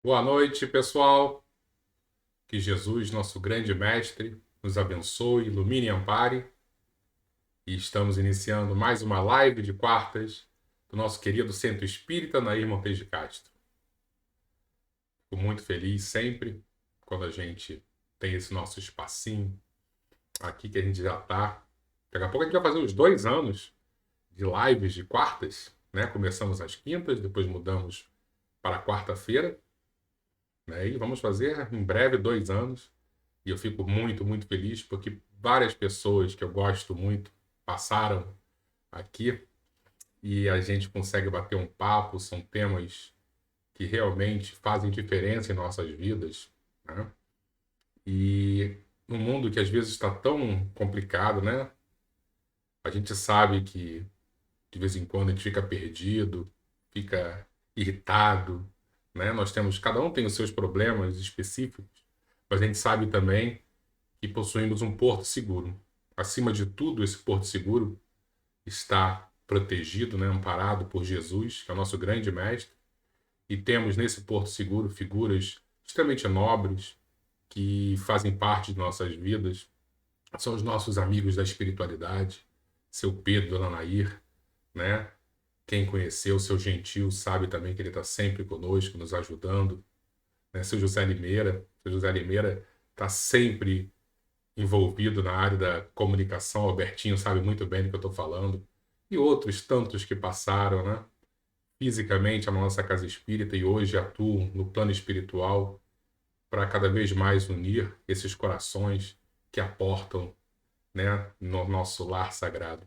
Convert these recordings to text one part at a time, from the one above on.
Boa noite, pessoal. Que Jesus, nosso grande mestre, nos abençoe, ilumine e ampare. E estamos iniciando mais uma live de quartas do nosso querido Centro Espírita Nair Montes de Castro. Fico muito feliz sempre quando a gente tem esse nosso espacinho aqui que a gente já está. Daqui a pouco a gente vai fazer uns 2 anos de lives de quartas, né? Começamos às quintas, depois mudamos para a quarta-feira, né? E vamos fazer em breve 2 anos. E eu fico muito, muito feliz porque várias pessoas que eu gosto muito passaram aqui e a gente consegue bater um papo. São temas que realmente fazem diferença em nossas vidas, né? E num mundo que às vezes está tão complicado, né? A gente sabe que de vez em quando a gente fica perdido, fica irritado, né? Cada um tem os seus problemas específicos, mas a gente sabe também e possuímos um porto seguro. Acima de tudo, esse porto seguro está protegido, né, amparado por Jesus, que é o nosso grande mestre, e temos nesse porto seguro figuras extremamente nobres que fazem parte de nossas vidas. São os nossos amigos da espiritualidade, seu Pedro, Dona Nair, né? Quem conheceu o seu Gentil sabe também que ele está sempre conosco, nos ajudando, né? Seu José Limeira está sempre envolvido na área da comunicação, Albertinho sabe muito bem do que eu estou falando, e outros tantos que passaram, né, fisicamente na nossa casa espírita e hoje atuam no plano espiritual para cada vez mais unir esses corações que aportam, né, no nosso lar sagrado.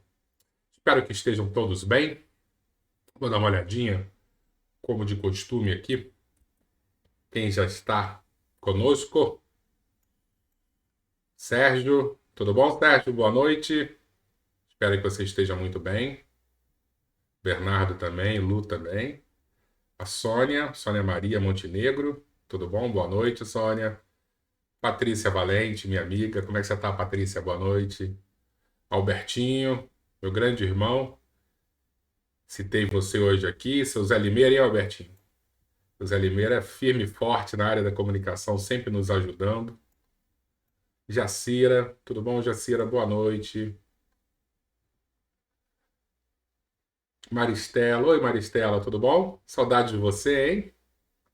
Espero que estejam todos bem. Vou dar uma olhadinha, como de costume aqui, quem já está conosco. Sérgio, tudo bom, Sérgio? Boa noite. Espero que você esteja muito bem. Bernardo também, Lu também. A Sônia Maria Montenegro. Tudo bom? Boa noite, Sônia. Patrícia Valente, minha amiga. Como é que você está, Patrícia? Boa noite. Albertinho, meu grande irmão. Citei você hoje aqui. Seu Zé Limeira, hein, Albertinho? O Zé Limeira é firme e forte na área da comunicação, sempre nos ajudando. Jacira, tudo bom, Jacira? Boa noite. Maristela, oi Maristela, tudo bom? Saudade de você, hein?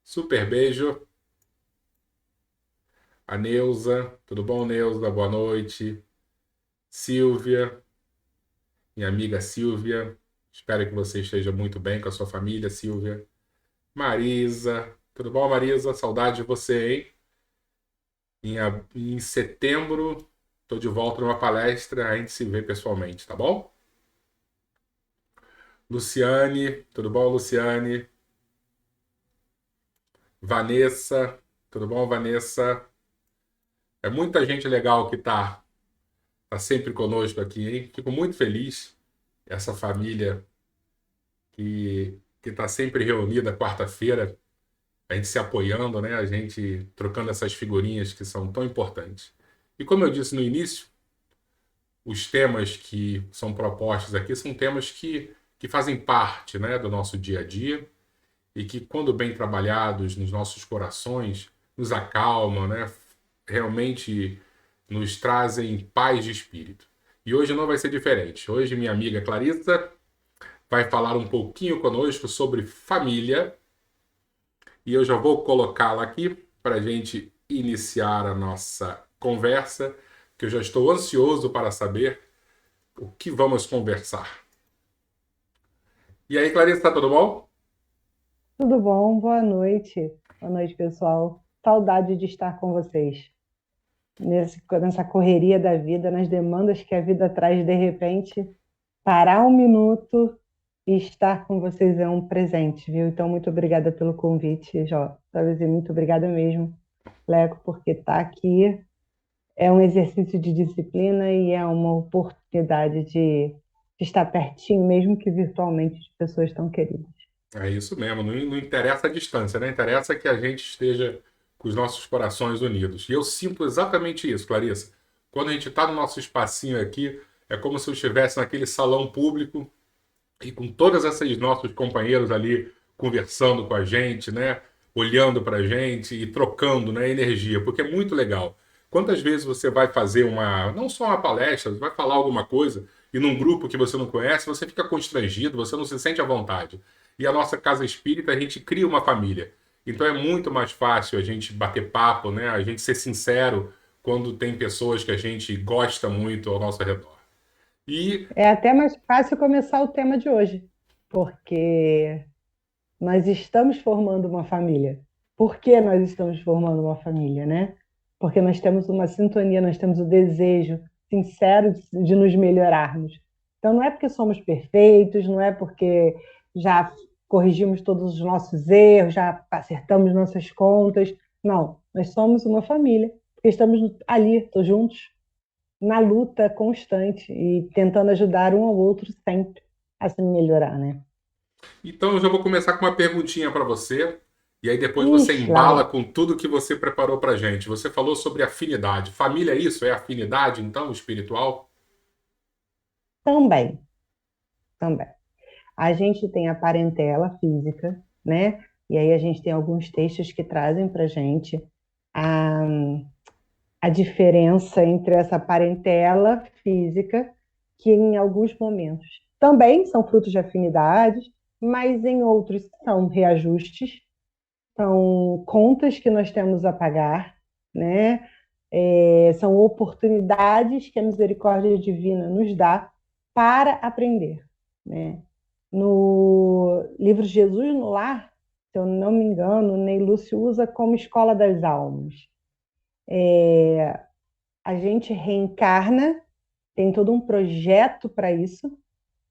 Super beijo. A Neuza, tudo bom, Neuza? Boa noite. Silvia, minha amiga Silvia, espero que você esteja muito bem com a sua família, Silvia. Marisa, tudo bom, Marisa? Saudade de você, hein? Em setembro, estou de volta numa palestra, a gente se vê pessoalmente, tá bom? Luciane, tudo bom, Luciane? Vanessa, tudo bom, Vanessa? É muita gente legal que tá sempre conosco aqui, hein? Fico muito feliz. Essa família que está sempre reunida quarta-feira, a gente se apoiando, né? A gente trocando essas figurinhas que são tão importantes. E como eu disse no início, os temas que são propostos aqui são temas que fazem parte, né, do nosso dia a dia e que, quando bem trabalhados nos nossos corações, nos acalmam, né? Realmente nos trazem paz de espírito. E hoje não vai ser diferente. Hoje minha amiga Clarissa vai falar um pouquinho conosco sobre família e eu já vou colocá-la aqui para a gente iniciar a nossa conversa, que eu já estou ansioso para saber o que vamos conversar. E aí, Clarissa, tá tudo bom? Tudo bom? Boa noite. Boa noite, pessoal. Saudade de estar com vocês. Nessa correria da vida, nas demandas que a vida traz de repente, parar um minuto e estar com vocês é um presente, viu? Então, muito obrigada pelo convite, Jó. Muito obrigada mesmo, Leco, porque estar aqui é um exercício de disciplina e é uma oportunidade de estar pertinho, mesmo que virtualmente, de pessoas tão queridas. É isso mesmo, não interessa a distância, né? Interessa que a gente esteja com os nossos corações unidos. E eu sinto exatamente isso, Clarissa. Quando a gente está no nosso espacinho aqui, é como se eu estivesse naquele salão público e com todos esses nossos companheiros ali conversando com a gente, né? olhando para a gente e trocando, né, energia, porque é muito legal. Quantas vezes você vai fazer não só uma palestra, vai falar alguma coisa e num grupo que você não conhece, você fica constrangido, você não se sente à vontade. E a nossa casa espírita, a gente cria uma família. Então é muito mais fácil a gente bater papo, né? A gente ser sincero quando tem pessoas que a gente gosta muito ao nosso redor. E É até mais fácil começar o tema de hoje, porque nós estamos formando uma família. Por que nós estamos formando uma família, né? Porque nós temos uma sintonia, nós temos o desejo sincero de nos melhorarmos. Então, não é porque somos perfeitos, não é porque já corrigimos todos os nossos erros, já acertamos nossas contas. Não, nós somos uma família, porque estamos ali, todos juntos, na luta constante e tentando ajudar um ao outro sempre a se melhorar, né? então eu já vou começar com uma perguntinha para você, e aí depois você Ixi, lá embala vem. com tudo que você preparou para gente. Você falou sobre afinidade. Família é isso? É afinidade, então, espiritual? Também, também. A gente tem a parentela física, né? E aí a gente tem alguns textos que trazem para gente a, a diferença entre essa parentela física, que em alguns momentos também são frutos de afinidades, mas em outros são reajustes, são contas que nós temos a pagar, né? São oportunidades que a misericórdia divina nos dá para aprender, né? No livro Jesus no Lar, se eu não me engano, Ney Lúcio usa como escola das almas. A gente reencarna, tem todo um projeto para isso,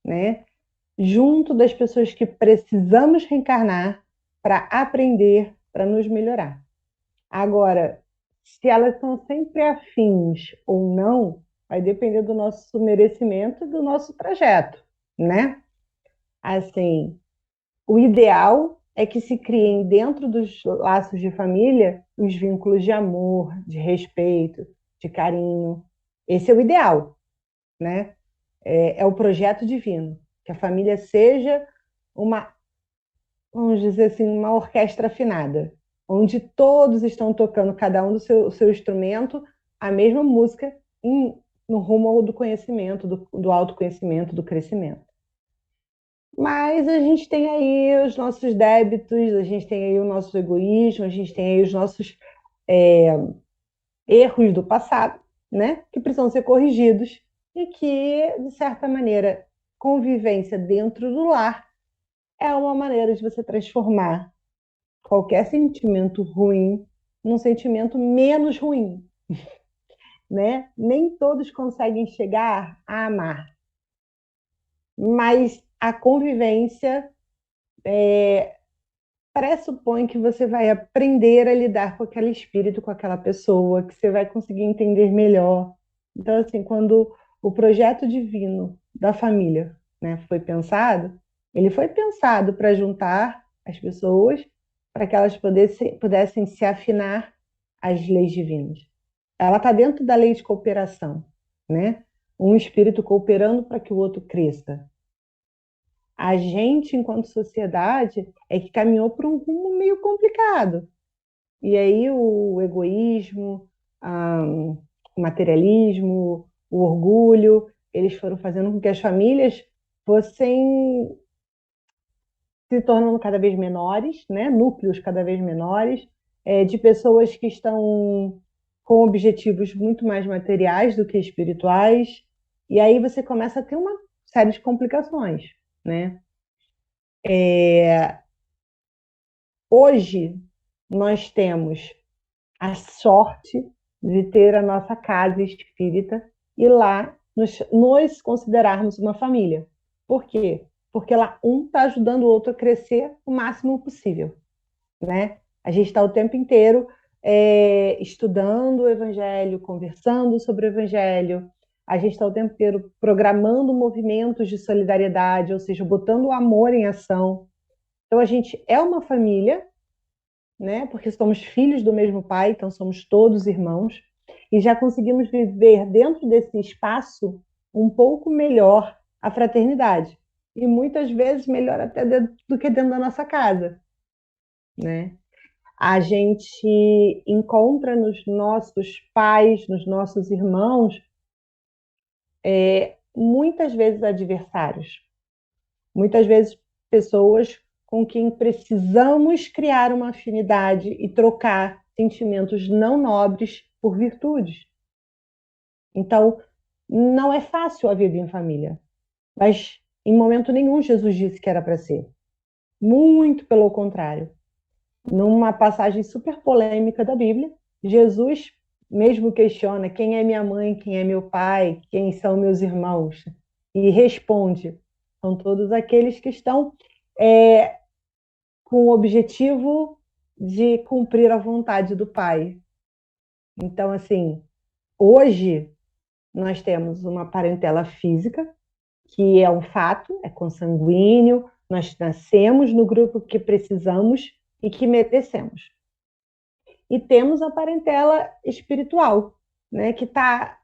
né? Junto das pessoas que precisamos reencarnar para aprender, para nos melhorar. Agora, se elas são sempre afins ou não, vai depender do nosso merecimento e do nosso trajeto, né? Assim, o ideal é que se criem dentro dos laços de família os vínculos de amor, de respeito, de carinho. Esse é o ideal, né? É o projeto divino, que a família seja uma, vamos dizer assim, uma orquestra afinada, onde todos estão tocando, cada um do seu instrumento, a mesma música no rumo do conhecimento, do autoconhecimento, do crescimento. Mas a gente tem aí os nossos débitos, a gente tem aí o nosso egoísmo, a gente tem aí os nossos é, erros do passado, né? Que precisam ser corrigidos e que, de certa maneira, convivência dentro do lar é uma maneira de você transformar qualquer sentimento ruim num sentimento menos ruim, né? Nem todos conseguem chegar a amar, mas a convivência pressupõe que você vai aprender a lidar com aquele espírito, com aquela pessoa, que você vai conseguir entender melhor. Então, assim, quando o projeto divino da família, né, foi pensado, ele foi pensado para juntar as pessoas para que elas pudessem se afinar às leis divinas. Ela está dentro da lei de cooperação, né? Um espírito cooperando para que o outro cresça. A gente, enquanto sociedade, é que caminhou por um rumo meio complicado. E aí o egoísmo, o materialismo, o orgulho, eles foram fazendo com que as famílias fossem se tornando cada vez menores, né? Núcleos cada vez menores, de pessoas que estão com objetivos muito mais materiais do que espirituais. E aí você começa a ter uma série de complicações, né? Hoje, nós temos a sorte de ter a nossa casa espírita e lá nos considerarmos uma família. Por quê? Porque lá um está ajudando o outro a crescer o máximo possível, né? A gente está o tempo inteiro estudando o Evangelho, conversando sobre o Evangelho, a gente está o tempo inteiro programando movimentos de solidariedade, ou seja, botando o amor em ação. Então, a gente é uma família, né? Porque somos filhos do mesmo pai, então somos todos irmãos, e já conseguimos viver dentro desse espaço um pouco melhor a fraternidade. E muitas vezes melhor até do que dentro da nossa casa, né? A gente encontra nos nossos pais, nos nossos irmãos, muitas vezes adversários, muitas vezes pessoas com quem precisamos criar uma afinidade e trocar sentimentos não nobres por virtudes. Então, não é fácil a vida em família, mas em momento nenhum Jesus disse que era para ser. Muito pelo contrário. Numa passagem super polêmica da Bíblia, Jesus mesmo questiona quem é minha mãe, quem é meu pai, quem são meus irmãos, e responde: são todos aqueles que estão com o objetivo de cumprir a vontade do Pai. Então, assim, hoje nós temos uma parentela física, que é um fato, é consanguíneo, nós nascemos no grupo que precisamos e que merecemos. E temos a parentela espiritual, né, que está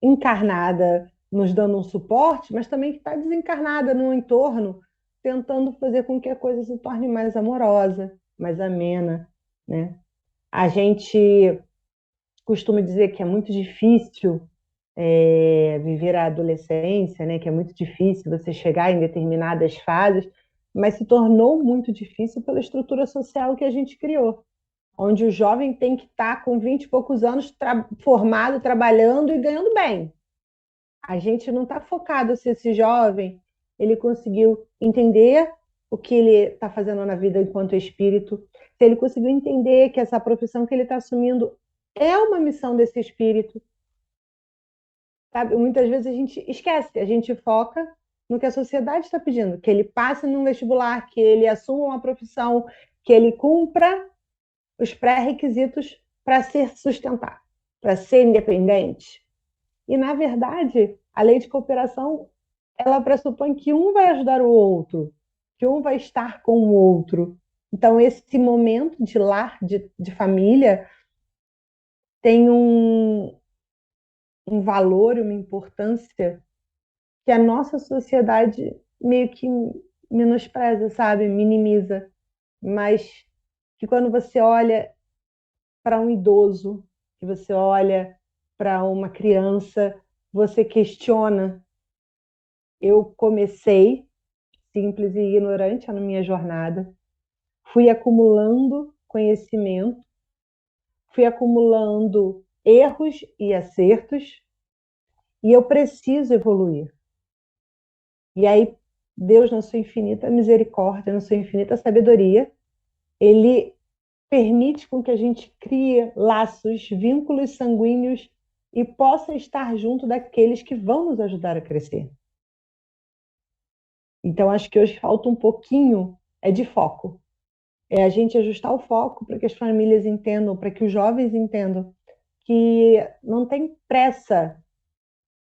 encarnada, nos dando um suporte, mas também que está desencarnada no entorno, tentando fazer com que a coisa se torne mais amorosa, mais amena, né? A gente costuma dizer que é muito difícil viver a adolescência, né? Que é muito difícil você chegar em determinadas fases, mas se tornou muito difícil pela estrutura social que a gente criou, onde o jovem tem que estar com 20 e poucos anos formado, trabalhando e ganhando bem. A gente não está focado se esse jovem ele conseguiu entender o que ele está fazendo na vida enquanto espírito, se ele conseguiu entender que essa profissão que ele está assumindo é uma missão desse espírito. Sabe? Muitas vezes a gente esquece, a gente foca no que a sociedade está pedindo, que ele passe num vestibular, que ele assuma uma profissão, que ele cumpra os pré-requisitos para ser sustentável, para ser independente. E, na verdade, a lei de cooperação, ela pressupõe que um vai ajudar o outro, que um vai estar com o outro. Então, esse momento de lar, de família, tem um valor e uma importância que a nossa sociedade meio que menospreza, sabe? Minimiza. Mas que quando você olha para um idoso, que você olha para uma criança, você questiona. Eu comecei simples e ignorante na minha jornada, fui acumulando conhecimento, fui acumulando erros e acertos, e eu preciso evoluir. E aí, Deus, na sua infinita misericórdia, na sua infinita sabedoria, Ele permite com que a gente crie laços, vínculos sanguíneos e possa estar junto daqueles que vão nos ajudar a crescer. Então, acho que hoje falta um pouquinho de foco. É a gente ajustar o foco para que as famílias entendam, para que os jovens entendam que não tem pressa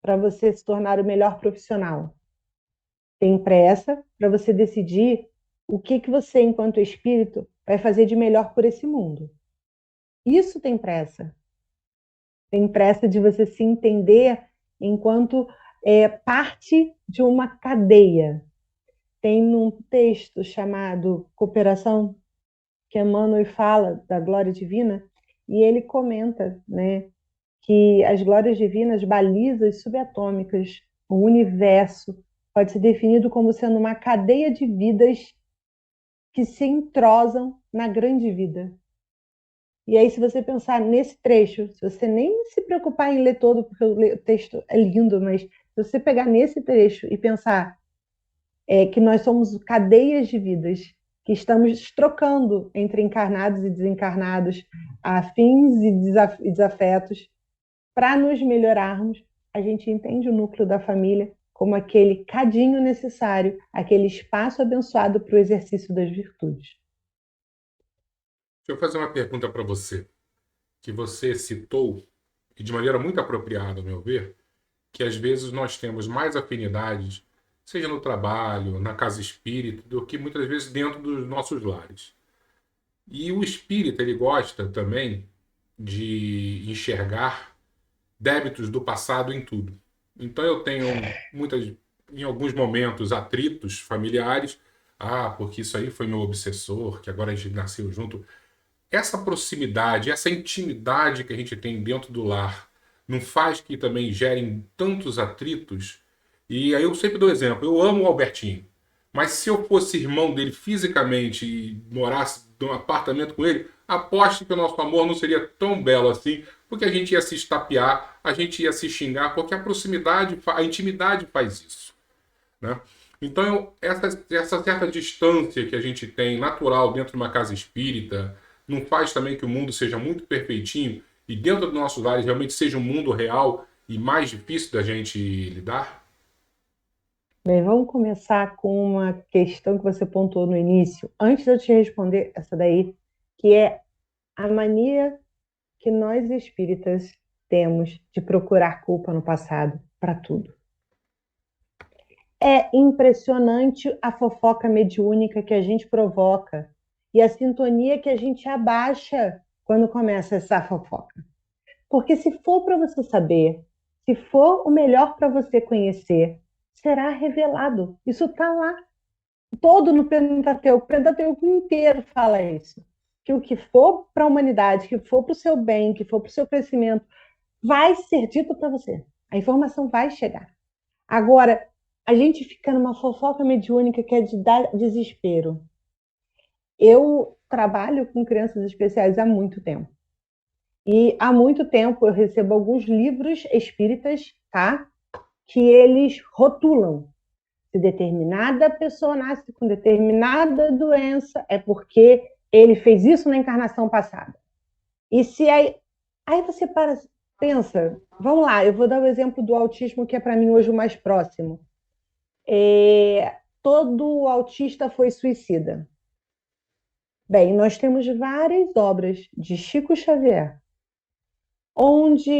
para você se tornar o melhor profissional. Tem pressa para você decidir o que você, enquanto espírito, vai fazer de melhor por esse mundo. Isso tem pressa. Tem pressa de você se entender enquanto parte de uma cadeia. Tem um texto chamado Cooperação, que Emmanuel fala da glória divina, e ele comenta, né, que as glórias divinas, balizas subatômicas, o universo, pode ser definido como sendo uma cadeia de vidas que se entrosam na grande vida. E aí, se você pensar nesse trecho, se você nem se preocupar em ler todo, porque o texto é lindo, mas se você pegar nesse trecho e pensar que nós somos cadeias de vidas, que estamos trocando entre encarnados e desencarnados, afins e desafetos, para nos melhorarmos, a gente entende o núcleo da família como aquele cadinho necessário, aquele espaço abençoado para o exercício das virtudes. Deixa eu fazer uma pergunta para você, que você citou, e de maneira muito apropriada, ao meu ver, que às vezes nós temos mais afinidades, seja no trabalho, na casa espírita, do que muitas vezes dentro dos nossos lares. E o espírita, ele gosta também de enxergar débitos do passado em tudo. Então eu tenho em alguns momentos, atritos familiares. Ah, porque isso aí foi meu obsessor, que agora a gente nasceu junto. essa proximidade, essa intimidade que a gente tem dentro do lar, não faz que também gerem tantos atritos? E aí eu sempre dou exemplo. Eu amo o Albertinho, mas se eu fosse irmão dele fisicamente e morasse num apartamento com ele, aposto que o nosso amor não seria tão belo assim, porque a gente ia se estapear, a gente ia se xingar, porque a proximidade, a intimidade faz isso, né? Então, essa certa distância que a gente tem natural dentro de uma casa espírita não faz também que o mundo seja muito perfeitinho e dentro dos nossos lares realmente seja um mundo real e mais difícil da gente lidar? Bem, vamos começar com uma questão que você pontuou no início, antes de eu te responder essa daí, que é a mania que nós espíritas temos de procurar culpa no passado para tudo. É impressionante a fofoca mediúnica que a gente provoca e a sintonia que a gente abaixa quando começa essa fofoca. Porque se for para você saber, se for o melhor para você conhecer, será revelado. Isso está lá, todo no Pentateuco. O Pentateuco inteiro fala isso. Que o que for para a humanidade, que for para o seu bem, que for para o seu crescimento, vai ser dito para você. A informação vai chegar. Agora, a gente fica numa fofoca mediúnica que é de dar desespero. Eu trabalho com crianças especiais há muito tempo. E há muito tempo eu recebo alguns livros espíritas, tá? Que eles rotulam. Se determinada pessoa nasce com determinada doença, é porque ele fez isso na encarnação passada. E se aí você pensa, vamos lá, eu vou dar o exemplo do autismo, que é para mim hoje o mais próximo. Todo autista foi suicida. Bem, nós temos várias obras de Chico Xavier, onde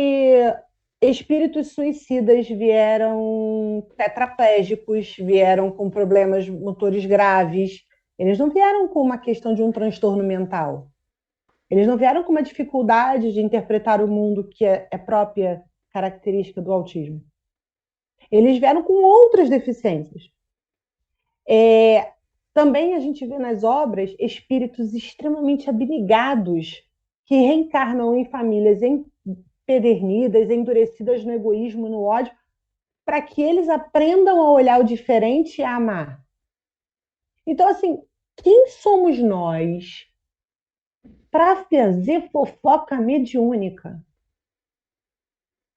espíritos suicidas vieram tetraplégicos, vieram com problemas motores graves. Eles não vieram com uma questão de um transtorno mental. Eles não vieram com uma dificuldade de interpretar o mundo que é própria característica do autismo. Eles vieram com outras deficiências. Também a gente vê nas obras espíritos extremamente abnegados que reencarnam em famílias empedernidas, endurecidas no egoísmo, no ódio, para que eles aprendam a olhar o diferente e a amar. Então, assim, quem somos nós para fazer fofoca mediúnica?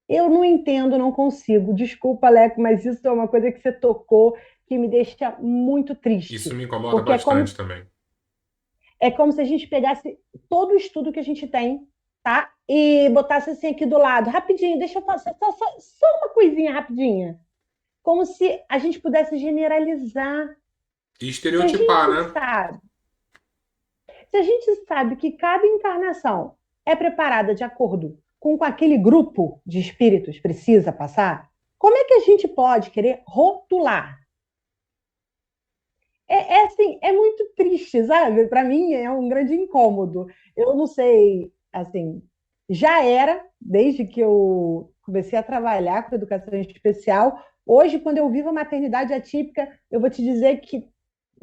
Eu não entendo, não consigo. Desculpa, Leco, mas isso é uma coisa que você tocou que me deixa muito Isso triste. me incomoda Porque bastante também. é como se a gente pegasse todo o estudo que a gente tem, tá? E botasse assim aqui do lado, rapidinho, deixa eu passar só uma coisinha rapidinha. Como se a gente pudesse generalizar. E Se a estereotipar, gente né? sabe, se a gente sabe que cada encarnação é preparada de acordo com aquele grupo de espíritos precisa passar, como é que a gente pode querer rotular? Assim, é muito triste, sabe? Para mim é um grande incômodo. Eu não sei, assim, já era desde que eu comecei a trabalhar com educação especial. Hoje, quando eu vivo a maternidade atípica, eu vou te dizer que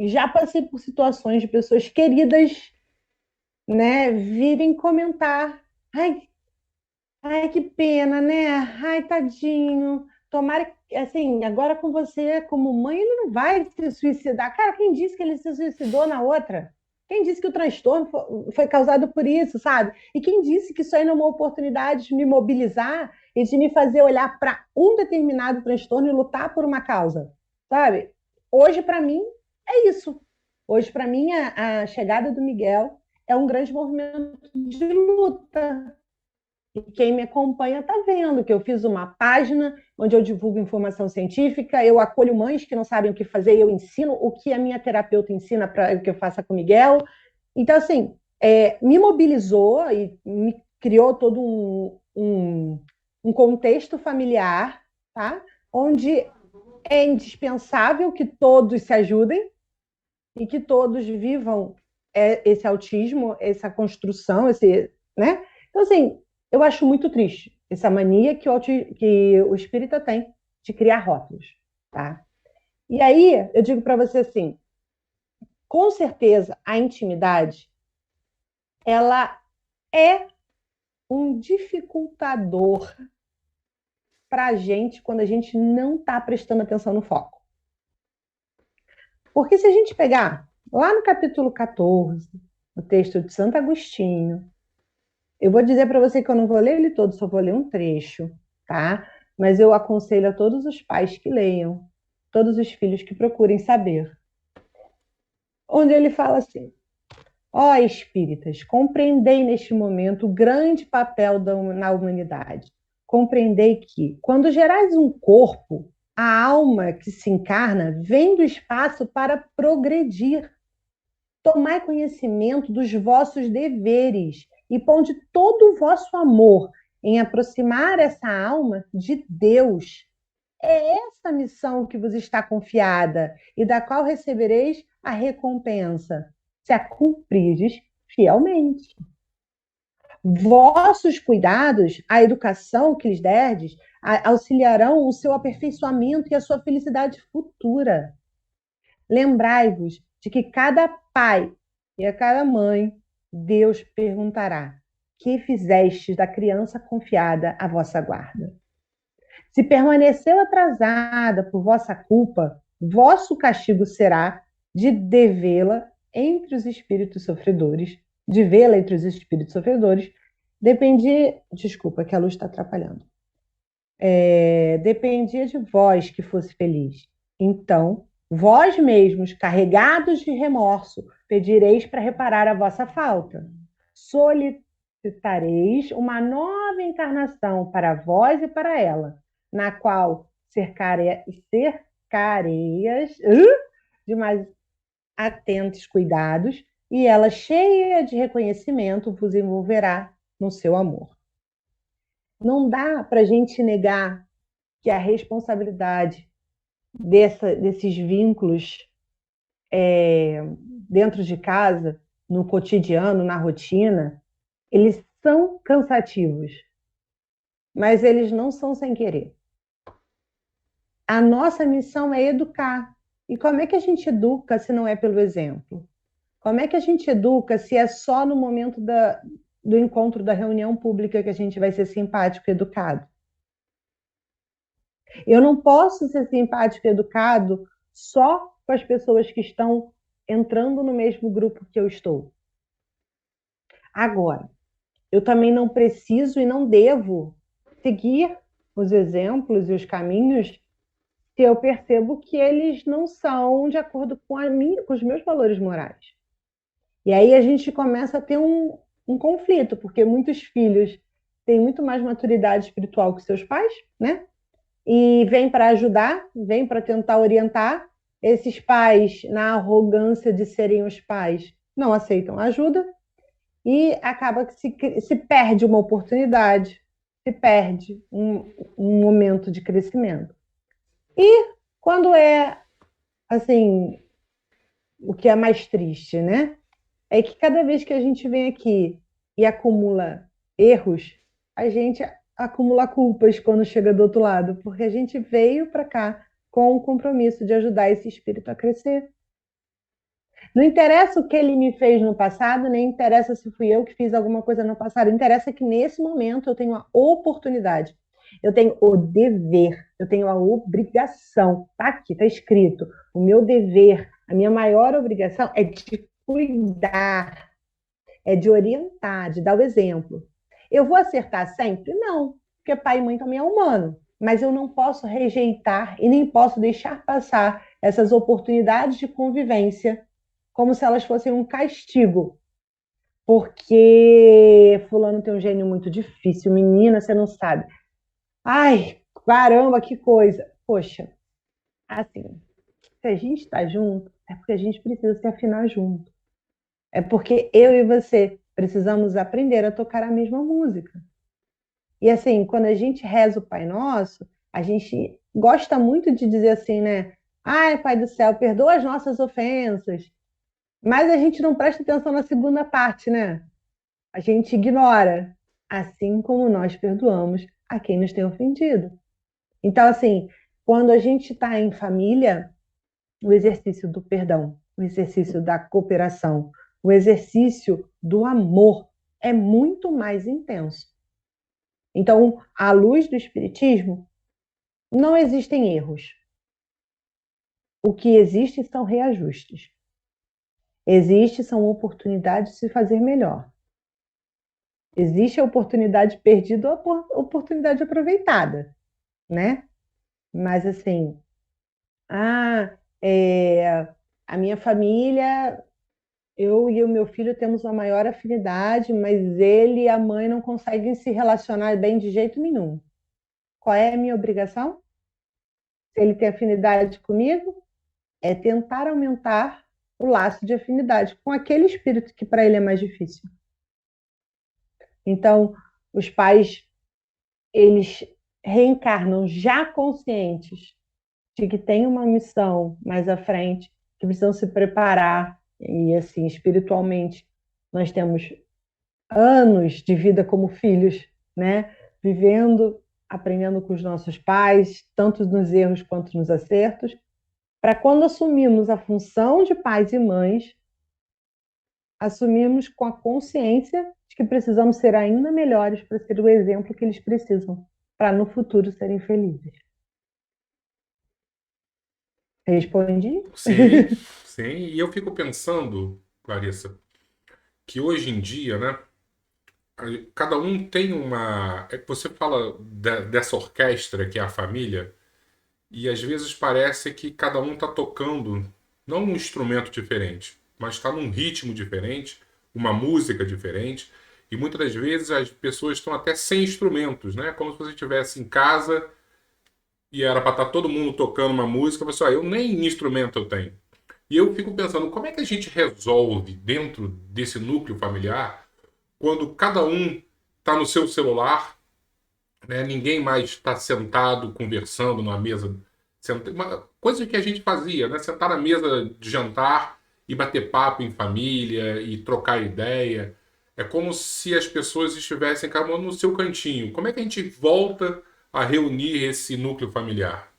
já passei por situações de pessoas queridas, né, virem comentar. Ai, ai, que pena, né? Ai, tadinho. Tomara que, assim, agora com você como mãe, ele não vai se suicidar. Cara, quem disse que ele se suicidou na outra? Quem disse que o transtorno foi causado por isso, sabe? E quem disse que isso aí não é uma oportunidade de me mobilizar e de me fazer olhar para um determinado transtorno e lutar por uma causa, sabe? Hoje, para mim, é isso. Hoje, para mim, a chegada do Miguel é um grande movimento de luta. E quem me acompanha está vendo que eu fiz uma página onde eu divulgo informação científica, eu acolho mães que não sabem o que fazer, eu ensino o que a minha terapeuta ensina para que eu faça com o Miguel. Então, assim, me mobilizou e me criou todo um contexto familiar, tá? Onde é indispensável que todos se ajudem e que todos vivam esse autismo, essa construção, né? Então, assim, eu acho muito triste essa mania que o espírita tem de criar rótulos, tá? E aí, eu digo para você assim, com certeza, a intimidade ela é um dificultador para a gente quando a gente não está prestando atenção no foco. Porque se a gente pegar lá no capítulo 14, o texto de Santo Agostinho, eu vou dizer para você que eu não vou ler ele todo, só vou ler um trecho, tá? Mas eu aconselho a todos os pais que leiam, todos os filhos que procurem saber. Onde ele fala assim: ó espíritas, compreendei neste momento o grande papel na humanidade. Compreendei que, quando gerais um corpo, a alma que se encarna vem do espaço para progredir. Tomai conhecimento dos vossos deveres e ponde todo o vosso amor em aproximar essa alma de Deus. É essa missão que vos está confiada e da qual recebereis a recompensa, se a cumprires fielmente. Vossos cuidados, a educação que lhes derdes, auxiliarão o seu aperfeiçoamento e a sua felicidade futura. Lembrai-vos de que cada pai e a cada mãe, Deus perguntará: que fizestes da criança confiada à vossa guarda? Se permaneceu atrasada por vossa culpa, vosso castigo será de devê-la entre os espíritos sofredores, de vê-la entre os espíritos sofredores, desculpa, que a luz está atrapalhando. Dependia de vós que fosse feliz. Então, vós mesmos, carregados de remorso, pedireis para reparar a vossa falta. Solicitareis uma nova encarnação para vós e para ela, na qual cercareias de mais atentos cuidados, e ela, cheia de reconhecimento, vos envolverá no seu amor. Não dá para a gente negar que a responsabilidade desses vínculos dentro de casa, no cotidiano, na rotina, eles são cansativos, mas eles não são sem querer. A nossa missão é educar. E como é que a gente educa se não é pelo exemplo? Como é que a gente educa se é só no momento do encontro da reunião pública que a gente vai ser simpático e educado? Eu não posso ser simpático e educado só com as pessoas que estão entrando no mesmo grupo que eu estou. Agora, eu também não preciso e não devo seguir os exemplos e os caminhos se eu percebo que eles não são de acordo com os meus valores morais. E aí a gente começa a ter um conflito, porque muitos filhos têm muito mais maturidade espiritual que seus pais, né? E vêm para ajudar, vêm para tentar orientar. Esses pais, na arrogância de serem os pais, não aceitam ajuda e acaba que se perde uma oportunidade, se perde um momento de crescimento. E quando é, assim, o que é mais triste, né? É que cada vez que a gente vem aqui e acumula erros, a gente acumula culpas quando chega do outro lado, porque a gente veio para cá com o compromisso de ajudar esse espírito a crescer. Não interessa o que ele me fez no passado, nem interessa se fui eu que fiz alguma coisa no passado. Interessa que nesse momento eu tenho a oportunidade, eu tenho o dever, eu tenho a obrigação. Tá aqui, tá escrito. O meu dever, a minha maior obrigação é de cuidar, é de orientar, de dar o exemplo. Eu vou acertar sempre? Não, porque pai e mãe também é humano. Mas eu não posso rejeitar e nem posso deixar passar essas oportunidades de convivência como se elas fossem um castigo. Porque fulano tem um gênio muito difícil, menina, você não sabe. Ai, caramba, que coisa. Poxa, assim, se a gente está junto, é porque a gente precisa se afinar junto. É porque eu e você precisamos aprender a tocar a mesma música. E assim, quando a gente reza o Pai Nosso, a gente gosta muito de dizer assim, né? Ai, Pai do céu, perdoa as nossas ofensas. Mas a gente não presta atenção na segunda parte, né? A gente ignora, assim como nós perdoamos a quem nos tem ofendido. Então, assim, quando a gente está em família, o exercício do perdão, o exercício da cooperação, o exercício do amor é muito mais intenso. Então, à luz do Espiritismo, não existem erros. O que existe são reajustes. São oportunidades de se fazer melhor. Existe a oportunidade perdida ou a oportunidade aproveitada, né? Mas assim, a minha família, eu e o meu filho temos uma maior afinidade, mas ele e a mãe não conseguem se relacionar bem de jeito nenhum. Qual é a minha obrigação? Se ele tem afinidade comigo, é tentar aumentar o laço de afinidade com aquele espírito que para ele é mais difícil. Então, os pais, eles reencarnam já conscientes de que tem uma missão mais à frente, que precisam se preparar, e assim, espiritualmente, nós temos anos de vida como filhos, né? Vivendo, aprendendo com os nossos pais, tanto nos erros quanto nos acertos, para quando assumimos a função de pais e mães, assumirmos com a consciência de que precisamos ser ainda melhores para ser o exemplo que eles precisam, para no futuro serem felizes. Respondi? Sim, sim. E eu fico pensando, Clarissa, que hoje em dia, né, cada um tem uma. Você fala dessa orquestra que é a família, e às vezes parece que cada um está tocando não um instrumento diferente, mas está num ritmo diferente, uma música diferente, e muitas das vezes as pessoas estão até sem instrumentos, né? Como se você estivesse em casa e era para estar todo mundo tocando uma música, você, eu nem instrumento eu tenho. E eu fico pensando, como é que a gente resolve dentro desse núcleo familiar quando cada um está no seu celular, né? Ninguém mais está sentado conversando na mesa, coisa que a gente fazia, né? Sentar na mesa de jantar e bater papo em família e trocar ideia. É como se as pessoas estivessem cada um no seu cantinho. Como é que a gente volta a reunir esse núcleo familiar?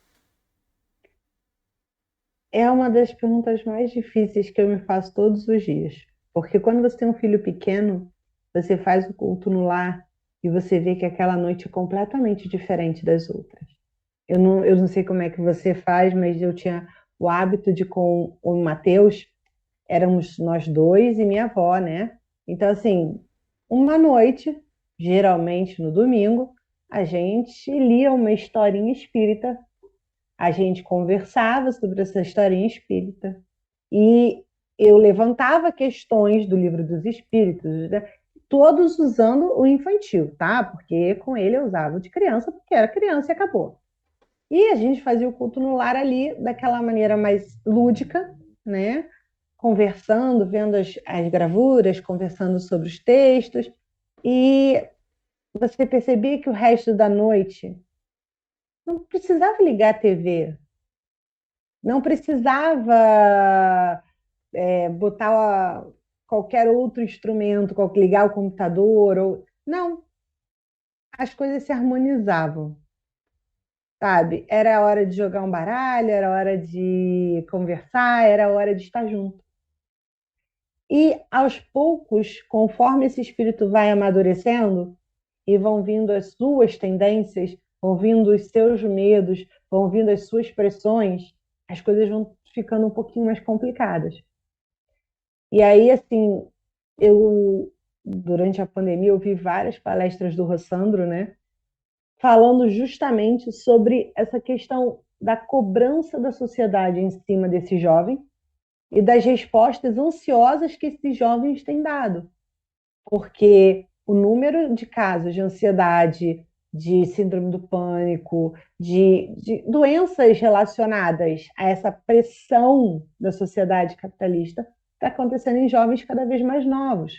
É uma das perguntas mais difíceis que eu me faço todos os dias. Porque quando você tem um filho pequeno, você faz o culto no lar e você vê que aquela noite é completamente diferente das outras. Eu não sei como é que você faz, mas eu tinha o hábito de, com o Mateus, éramos nós dois e minha avó, né? Então, assim, uma noite, geralmente no domingo, a gente lia uma historinha espírita, a gente conversava sobre essa historinha espírita e eu levantava questões do livro dos espíritos, né? Todos usando o infantil, tá? Porque com ele eu usava o de criança, porque era criança e acabou. E a gente fazia o culto no lar ali daquela maneira mais lúdica, né? Conversando, vendo as gravuras, conversando sobre os textos. E você percebia que o resto da noite não precisava ligar a TV, não precisava botar qualquer outro instrumento, ligar o computador. Não, as coisas se harmonizavam. Sabe? Era a hora de jogar um baralho, era a hora de conversar, era a hora de estar junto. E aos poucos, conforme esse espírito vai amadurecendo e vão vindo as suas tendências, vão vindo os seus medos, vão vindo as suas pressões, as coisas vão ficando um pouquinho mais complicadas. E aí, assim, durante a pandemia, eu vi várias palestras do Rossandro, né? Falando justamente sobre essa questão da cobrança da sociedade em cima desse jovem e das respostas ansiosas que esses jovens têm dado. Porque o número de casos de ansiedade, de síndrome do pânico, de doenças relacionadas a essa pressão da sociedade capitalista está acontecendo em jovens cada vez mais novos.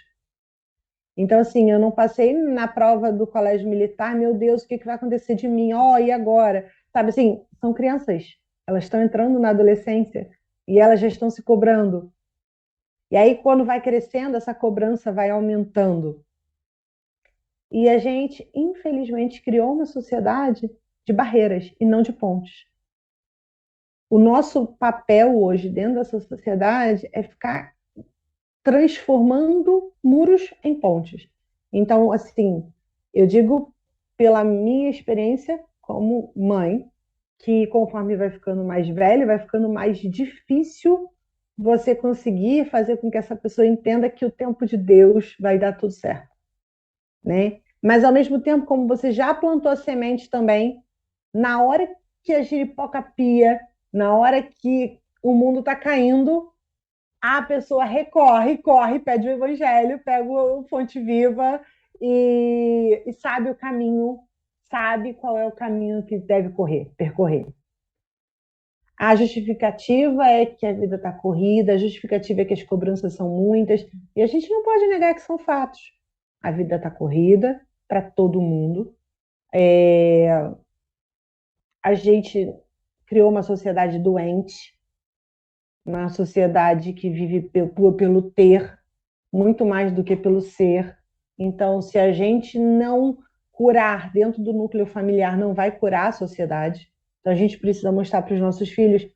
Então, assim, eu não passei na prova do colégio militar, meu Deus, o que vai acontecer de mim? E agora? Sabe assim, são crianças, elas estão entrando na adolescência e elas já estão se cobrando. E aí, quando vai crescendo, essa cobrança vai aumentando. E a gente, infelizmente, criou uma sociedade de barreiras e não de pontes. O nosso papel hoje dentro dessa sociedade é ficar transformando muros em pontes. Então, assim, eu digo pela minha experiência como mãe, que conforme vai ficando mais velho, vai ficando mais difícil você conseguir fazer com que essa pessoa entenda que o tempo de Deus vai dar tudo certo, né? Mas ao mesmo tempo, como você já plantou a semente também, na hora que a giripoca pia, na hora que o mundo está caindo, a pessoa recorre, corre, pede o evangelho, pega o Fonte Viva e sabe o caminho, sabe qual é o caminho que deve percorrer. A justificativa é que a vida está corrida, a justificativa é que as cobranças são muitas, e a gente não pode negar que são fatos. A vida está corrida para todo mundo. A gente criou uma sociedade doente, uma sociedade que vive pelo ter, muito mais do que pelo ser. Então, se a gente não curar dentro do núcleo familiar, não vai curar a sociedade. Então, a gente precisa mostrar para os nossos filhos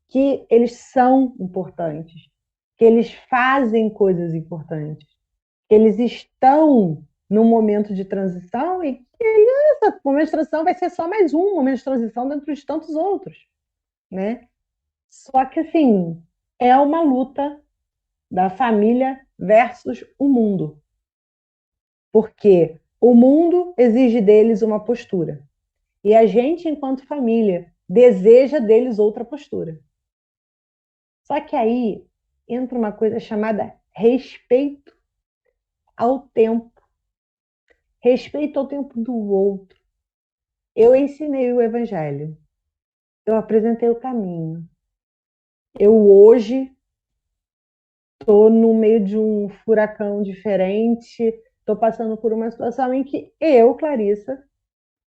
que eles são importantes, que eles fazem coisas importantes, que eles estão num momento de transição e que esse momento de transição vai ser só mais um momento de transição dentro de tantos outros, né? Só que, assim, é uma luta da família versus o mundo. Porque o mundo exige deles uma postura. E a gente, enquanto família, deseja deles outra postura. Só que aí entra uma coisa chamada respeito ao tempo. Respeito ao tempo do outro. Eu ensinei o evangelho. Eu apresentei o caminho. Eu hoje estou no meio de um furacão diferente, estou passando por uma situação em que eu, Clarissa,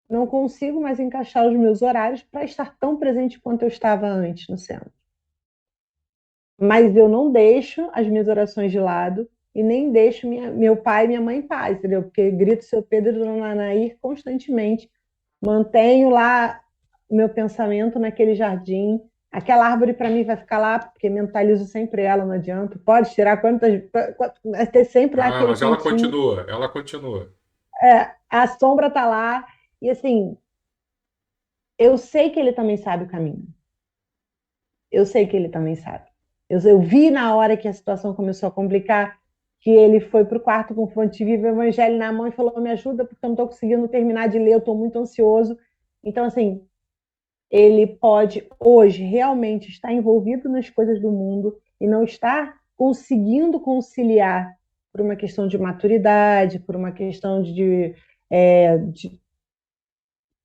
não consigo mais encaixar os meus horários para estar tão presente quanto eu estava antes no centro. Mas eu não deixo as minhas orações de lado e nem deixo meu pai e minha mãe em paz, entendeu? Porque grito seu Pedro e Dona Anair constantemente. Mantenho lá o meu pensamento naquele jardim. Aquela árvore para mim vai ficar lá, porque mentalizo sempre ela, não adianta. Pode tirar quantas. Vai ter sempre lá Ah, aquele mas ela cantinho. continua, ela continua. A sombra tá lá. E assim, eu sei que ele também sabe o caminho. Eu sei que ele também sabe. Eu vi na hora que a situação começou a complicar que ele foi para o quarto com fonte viva, o evangelho na mão e falou: me ajuda, porque eu não estou conseguindo terminar de ler, eu estou muito ansioso. Então, assim, ele pode hoje realmente estar envolvido nas coisas do mundo e não estar conseguindo conciliar por uma questão de maturidade, por uma questão de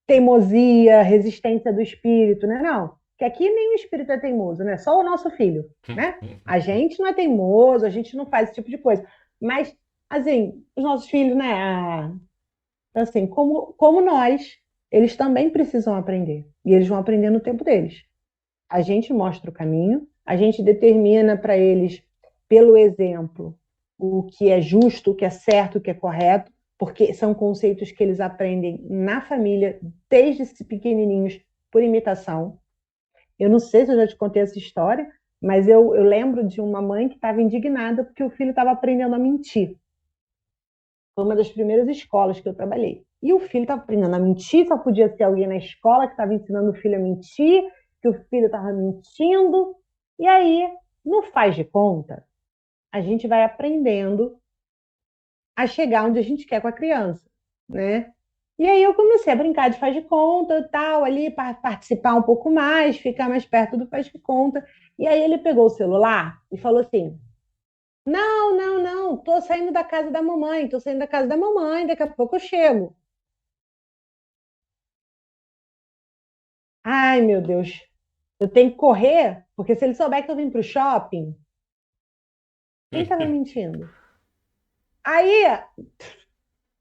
teimosia, resistência do espírito, né? Não, que aqui nem o espírito é teimoso, né? Só o nosso filho, né? A gente não é teimoso, a gente não faz esse tipo de coisa. Mas, assim, os nossos filhos, né? Assim, como nós, eles também precisam aprender. E eles vão aprender no tempo deles. A gente mostra o caminho, a gente determina para eles, pelo exemplo, o que é justo, o que é certo, o que é correto, porque são conceitos que eles aprendem na família, desde pequenininhos, por imitação. Eu não sei se eu já te contei essa história, mas eu lembro de uma mãe que estava indignada porque o filho estava aprendendo a mentir. Foi uma das primeiras escolas que eu trabalhei. E o filho estava aprendendo a mentir, só podia ser alguém na escola que estava ensinando o filho a mentir, que o filho estava mentindo. E aí, no faz de conta, a gente vai aprendendo a chegar onde a gente quer com a criança, né? E aí eu comecei a brincar de faz de conta e tal, ali, para participar um pouco mais, ficar mais perto do faz de conta. E aí ele pegou o celular e falou assim: não, não, não, tô saindo da casa da mamãe, tô saindo da casa da mamãe, daqui a pouco eu chego. Ai, meu Deus, eu tenho que correr, porque se ele souber que eu vim pro shopping, quem estava mentindo? Aí,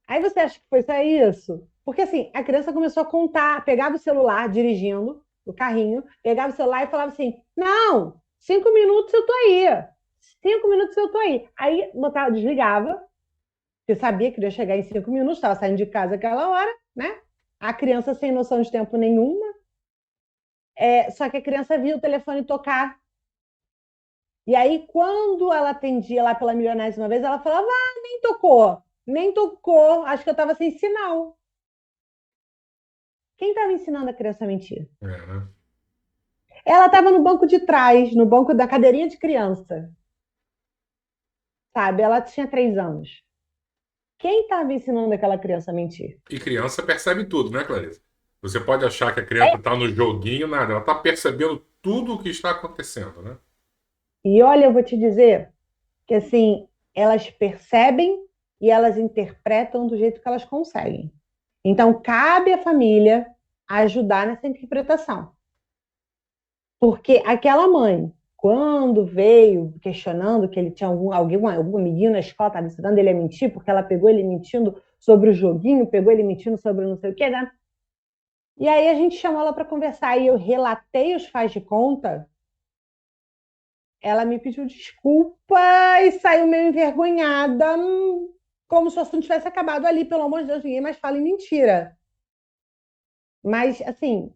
aí você acha que foi só isso? Porque assim, a criança começou a contar, pegava o celular dirigindo o carrinho, pegava o celular e falava assim: não, 5 minutos eu tô aí. 5 minutos eu tô aí. Aí botava, desligava, porque sabia que ia chegar em 5 minutos, estava saindo de casa aquela hora, né? A criança sem noção de tempo nenhuma. Só que a criança via o telefone tocar. E aí, quando ela atendia lá pela milionésima vez, ela falava: ah, nem tocou, nem tocou, acho que eu estava sem sinal. Quem estava ensinando a criança a mentir? É, né? Ela estava no banco de trás, no banco da cadeirinha de criança, sabe? Ela tinha 3 anos. Quem estava ensinando aquela criança a mentir? E criança percebe tudo, né, Clarice? Você pode achar que a criança está no joguinho, nada, ela está percebendo tudo o que está acontecendo, né? E olha, eu vou te dizer que assim, elas percebem e elas interpretam do jeito que elas conseguem. Então, cabe à família ajudar nessa interpretação. Porque aquela mãe, quando veio questionando que ele tinha algum amiguinho na escola, estava ensinando ele a mentir, porque ela pegou ele mentindo sobre o joguinho, pegou ele mentindo sobre não sei o quê, né? E aí a gente chamou ela para conversar e eu relatei os faz de conta. Ela me pediu desculpa e saiu meio envergonhada, como se o assunto tivesse acabado ali. Pelo amor de Deus, ninguém mais fala em mentira. Mas, assim,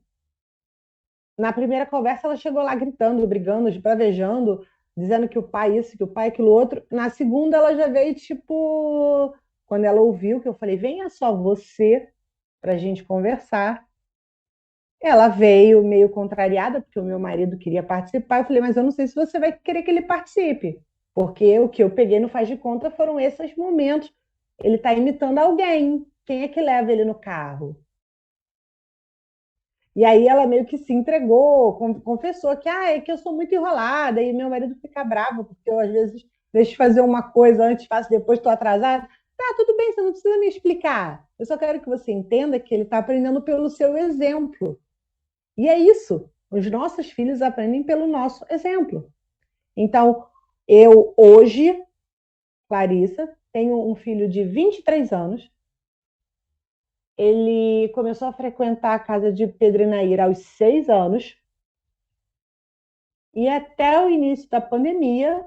na primeira conversa ela chegou lá gritando, brigando, esbravejando, dizendo que o pai isso, que o pai aquilo outro. Na segunda ela já veio, tipo, quando ela ouviu que eu falei, venha só você para a gente conversar. Ela veio meio contrariada, porque o meu marido queria participar. Eu falei, mas eu não sei se você vai querer que ele participe, porque o que eu peguei no Faz de Conta foram esses momentos. Ele está imitando alguém. Quem é que leva ele no carro? E aí ela meio que se entregou, confessou que é que eu sou muito enrolada, e meu marido fica bravo, porque eu às vezes deixo de fazer uma coisa antes, faço depois, estou atrasada. Tá, tudo bem, você não precisa me explicar. Eu só quero que você entenda que ele está aprendendo pelo seu exemplo. E é isso. Os nossos filhos aprendem pelo nosso exemplo. Então, eu hoje, Clarissa, tenho um filho de 23 anos. Ele começou a frequentar a casa de Pedro Inaíra aos 6 anos. E até o início da pandemia,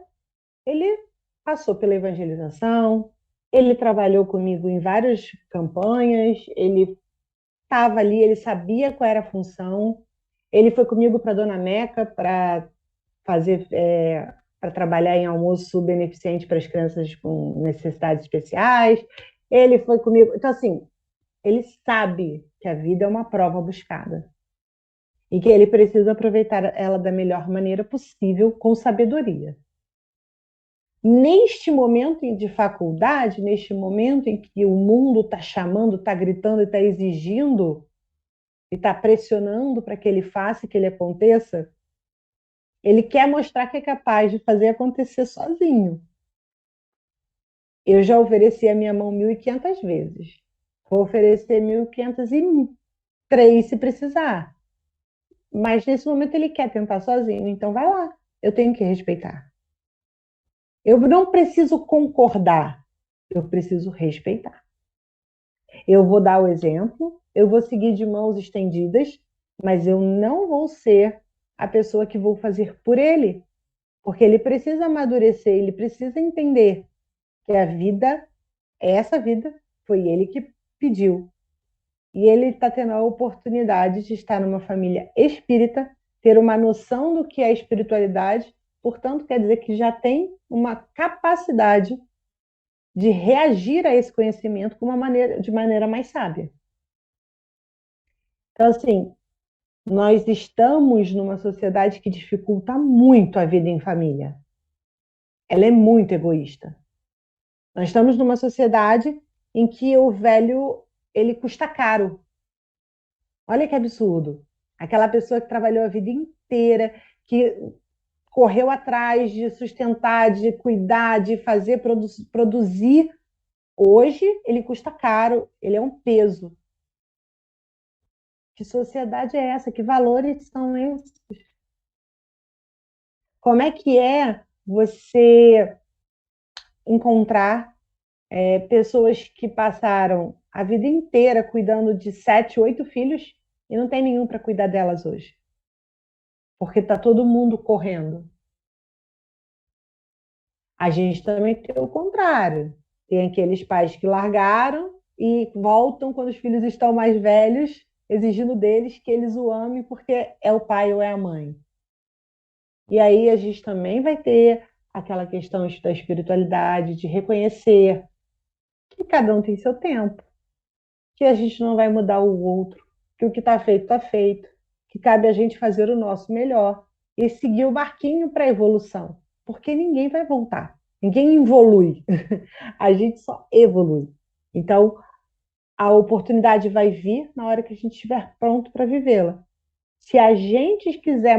ele passou pela evangelização, ele trabalhou comigo em várias campanhas, ele estava ali, ele sabia qual era a função. Ele foi comigo para Dona Meca para fazer para trabalhar em almoço beneficente para as crianças com necessidades especiais. Ele foi comigo. Então, assim, ele sabe que a vida é uma prova buscada e que ele precisa aproveitar ela da melhor maneira possível, com sabedoria. Neste momento de faculdade, neste momento em que o mundo está chamando, está gritando, está exigindo e está pressionando para que ele faça, que ele aconteça, ele quer mostrar que é capaz de fazer acontecer sozinho. Eu já ofereci a minha mão 1.500 vezes. Vou oferecer 1.503 se precisar. Mas nesse momento ele quer tentar sozinho, então vai lá. Eu tenho que respeitar. Eu não preciso concordar, eu preciso respeitar. Eu vou dar o exemplo, eu vou seguir de mãos estendidas, mas eu não vou ser a pessoa que vou fazer por ele, porque ele precisa amadurecer, ele precisa entender que a vida, essa vida, foi ele que pediu. E ele está tendo a oportunidade de estar numa família espírita, ter uma noção do que é espiritualidade, portanto, quer dizer que já tem uma capacidade de reagir a esse conhecimento de maneira mais sábia. Então, assim, nós estamos numa sociedade que dificulta muito a vida em família. Ela é muito egoísta. Nós estamos numa sociedade em que o velho ele custa caro. Olha que absurdo. Aquela pessoa que trabalhou a vida inteira, que correu atrás de sustentar, de cuidar, de fazer produzir, hoje ele custa caro, ele é um peso. Que sociedade é essa? Que valores são esses? Como é que é você encontrar pessoas que passaram a vida inteira cuidando de 7, 8 filhos e não tem nenhum para cuidar delas hoje? Porque está todo mundo correndo. A gente também tem o contrário. Tem aqueles pais que largaram e voltam quando os filhos estão mais velhos, exigindo deles que eles o amem porque é o pai ou é a mãe. E aí a gente também vai ter aquela questão da espiritualidade, de reconhecer que cada um tem seu tempo, que a gente não vai mudar o outro, que o que está feito, que cabe a gente fazer o nosso melhor e seguir o barquinho para a evolução, porque ninguém vai voltar, ninguém evolui, a gente só evolui. Então, a oportunidade vai vir na hora que a gente estiver pronto para vivê-la. Se a gente quiser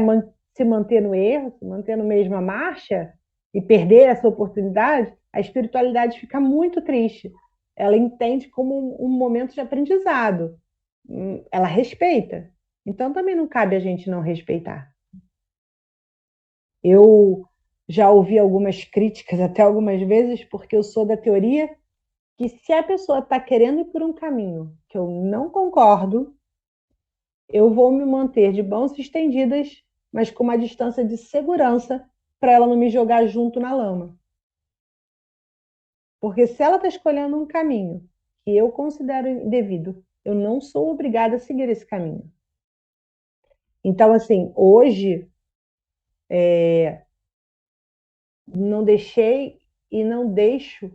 se manter no erro, se manter na mesma marcha e perder essa oportunidade, a espiritualidade fica muito triste. Ela entende como um momento de aprendizado. Ela respeita. Então também não cabe a gente não respeitar. Eu já ouvi algumas críticas, até algumas vezes, porque eu sou da teoria que se a pessoa está querendo ir por um caminho que eu não concordo, eu vou me manter de mãos estendidas, mas com uma distância de segurança para ela não me jogar junto na lama. Porque se ela está escolhendo um caminho que eu considero indevido, eu não sou obrigada a seguir esse caminho. Então, assim, hoje não deixei e não deixo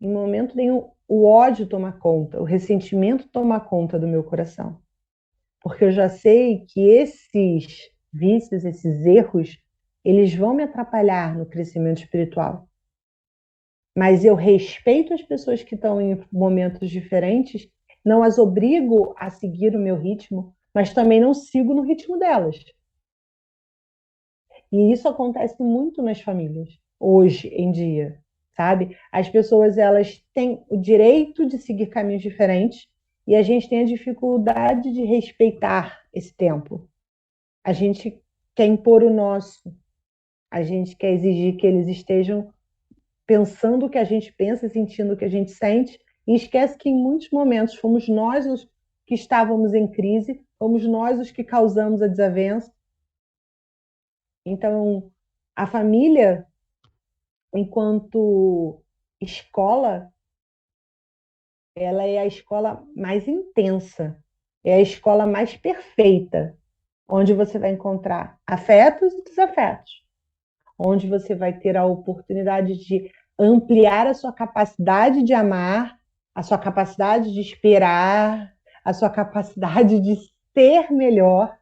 em momento nenhum o ódio tomar conta, o ressentimento tomar conta do meu coração. Porque eu já sei que esses vícios, esses erros, eles vão me atrapalhar no crescimento espiritual. Mas eu respeito as pessoas que estão em momentos diferentes, não as obrigo a seguir o meu ritmo, mas também não sigo no ritmo delas. E isso acontece muito nas famílias, hoje em dia, sabe? As pessoas, elas têm o direito de seguir caminhos diferentes e a gente tem a dificuldade de respeitar esse tempo. A gente quer impor o nosso, a gente quer exigir que eles estejam pensando o que a gente pensa, sentindo o que a gente sente, e esquece que em muitos momentos fomos nós os que estávamos em crise, fomos nós os que causamos a desavença. Então, a família, enquanto escola, ela é a escola mais intensa, é a escola mais perfeita, onde você vai encontrar afetos e desafetos, onde você vai ter a oportunidade de ampliar a sua capacidade de amar, a sua capacidade de esperar, a sua capacidade de ser melhor,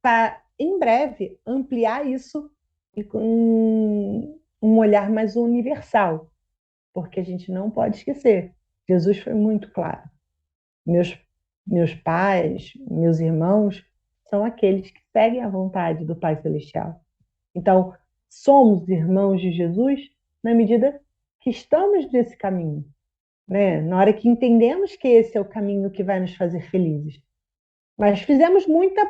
para, em breve, ampliar isso e com um olhar mais universal, porque a gente não pode esquecer, Jesus foi muito claro. Meus, meus pais, meus irmãos, são aqueles que seguem a vontade do Pai Celestial. Então, somos irmãos de Jesus na medida que estamos nesse caminho, né? Na hora que entendemos que esse é o caminho que vai nos fazer felizes. Mas fizemos muita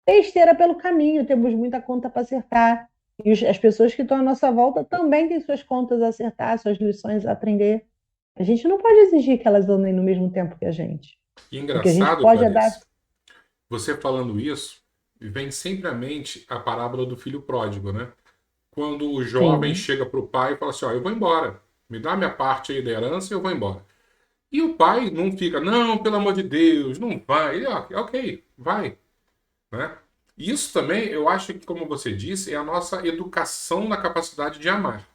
besteira pelo caminho, temos muita conta para acertar. E as pessoas que estão à nossa volta também têm suas contas a acertar, suas lições a aprender. A gente não pode exigir que elas andem no mesmo tempo que a gente. E O que a gente engraçado, pode é dar. Clarice, você falando isso, vem sempre à mente a parábola do filho pródigo, né? Quando o jovem Sim, chega para o pai e fala assim: ó, eu vou embora, me dá minha parte aí da herança e eu vou embora. E o pai não fica, não, pelo amor de Deus, não vai. Ele, ó, ok, vai, né? Isso também, eu acho que, como você disse, é a nossa educação na capacidade de amar.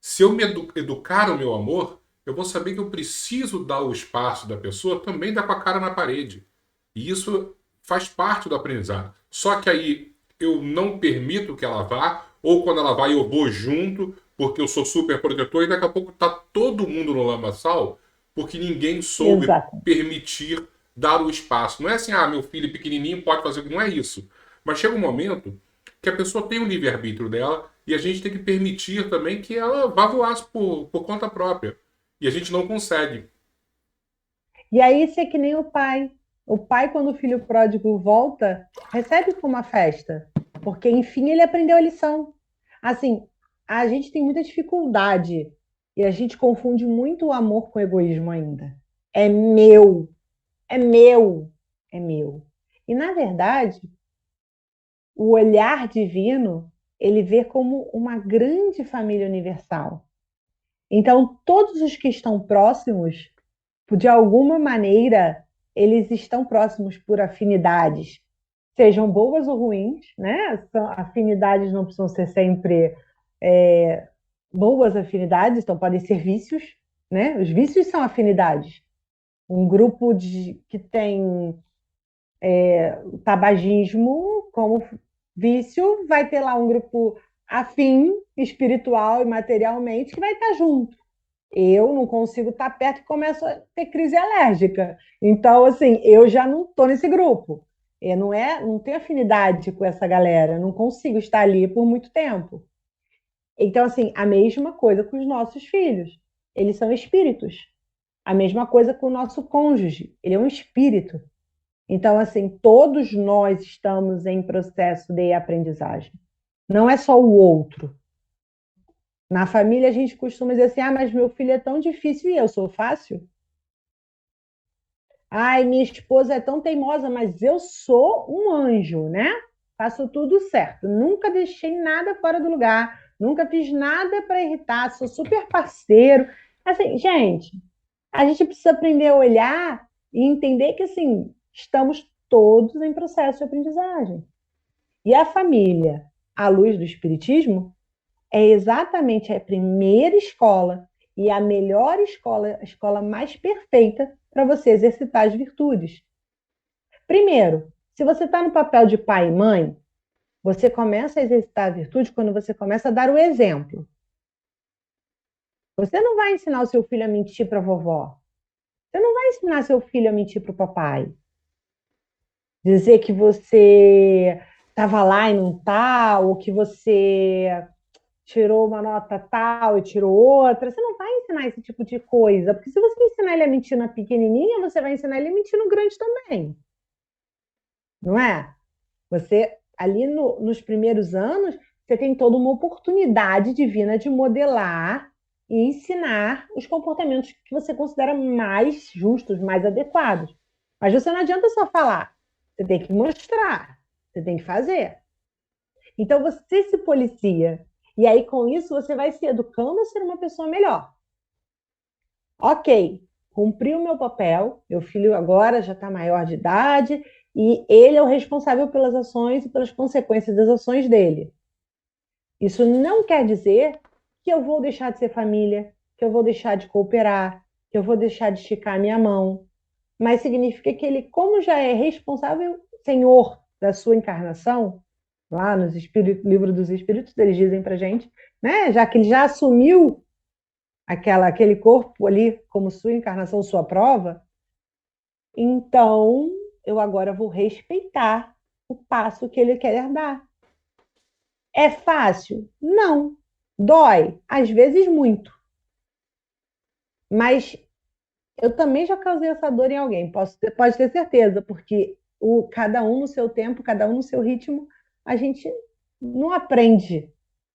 Se eu me educar o meu amor, eu vou saber que eu preciso dar o espaço da pessoa também dar com a cara na parede. E isso faz parte do aprendizado. Só que aí eu não permito que ela vá, ou quando ela vai eu vou junto, porque eu sou super protetor, e daqui a pouco tá todo mundo no lamaçal, porque ninguém soube exato. permitir dar o espaço. Não é assim, ah, meu filho pequenininho pode fazer, não é isso. Mas chega um momento que a pessoa tem o livre-arbítrio dela e a gente tem que permitir também que ela vá voar por conta própria. E a gente não consegue. E aí isso é que nem o pai. O pai, quando o filho pródigo volta, recebe com uma festa, porque enfim ele aprendeu a lição. Assim, a gente tem muita dificuldade e a gente confunde muito o amor com o egoísmo ainda. É meu, é meu, é meu. E na verdade, o olhar divino, ele vê como uma grande família universal. Então, todos os que estão próximos de alguma maneira, eles estão próximos por afinidades, sejam boas ou ruins, né? Afinidades não precisam ser sempre boas afinidades, então podem ser vícios, né? Os vícios são afinidades. Um grupo que tem tabagismo como vício vai ter lá um grupo afim, espiritual e materialmente, que vai estar junto. Eu não consigo estar perto e começo a ter crise alérgica. Então, assim, eu já não estou nesse grupo. Eu não tenho afinidade com essa galera, eu não consigo estar ali por muito tempo. Então, assim, a mesma coisa com os nossos filhos. Eles são espíritos. A mesma coisa com o nosso cônjuge. Ele é um espírito. Então, assim, todos nós estamos em processo de aprendizagem. Não é só o outro. Na família, a gente costuma dizer assim: ah, mas meu filho é tão difícil e eu sou fácil. Ai, minha esposa é tão teimosa, mas eu sou um anjo, né? Faço tudo certo. Nunca deixei nada fora do lugar. Nunca fiz nada para irritar. Sou super parceiro. Assim, gente, a gente precisa aprender a olhar e entender que, assim, estamos todos em processo de aprendizagem. E a família, à luz do Espiritismo, é exatamente a primeira escola e a melhor escola, a escola mais perfeita para você exercitar as virtudes. Primeiro, se você está no papel de pai e mãe, você começa a exercitar a virtude quando você começa a dar o exemplo. Você não vai ensinar o seu filho a mentir para a vovó. Você não vai ensinar seu filho a mentir para o papai. Dizer que você estava lá e não está, ou que você tirou uma nota tal e tirou outra. Você não vai ensinar esse tipo de coisa, porque se você ensinar ele a mentir na pequenininha, você vai ensinar ele a mentir no grande também. Não é? Você, ali nos primeiros anos, você tem toda uma oportunidade divina de modelar e ensinar os comportamentos que você considera mais justos, mais adequados. Mas você não adianta só falar. Você tem que mostrar. Você tem que fazer. Então, você se policia. E aí, com isso, você vai se educando a ser uma pessoa melhor. Ok, cumpri o meu papel, meu filho agora já está maior de idade e ele é o responsável pelas ações e pelas consequências das ações dele. Isso não quer dizer que eu vou deixar de ser família, que eu vou deixar de cooperar, que eu vou deixar de esticar a minha mão, mas significa que ele, como já é responsável, senhor da sua encarnação, lá nos livro dos Espíritos, eles dizem para gente, né? Já que ele já assumiu aquele corpo ali como sua encarnação, sua prova, então eu agora vou respeitar o passo que ele quer dar. É fácil? Não. Dói? Às vezes muito. Mas eu também já causei essa dor em alguém, pode ter certeza, porque cada um no seu tempo, cada um no seu ritmo, a gente não aprende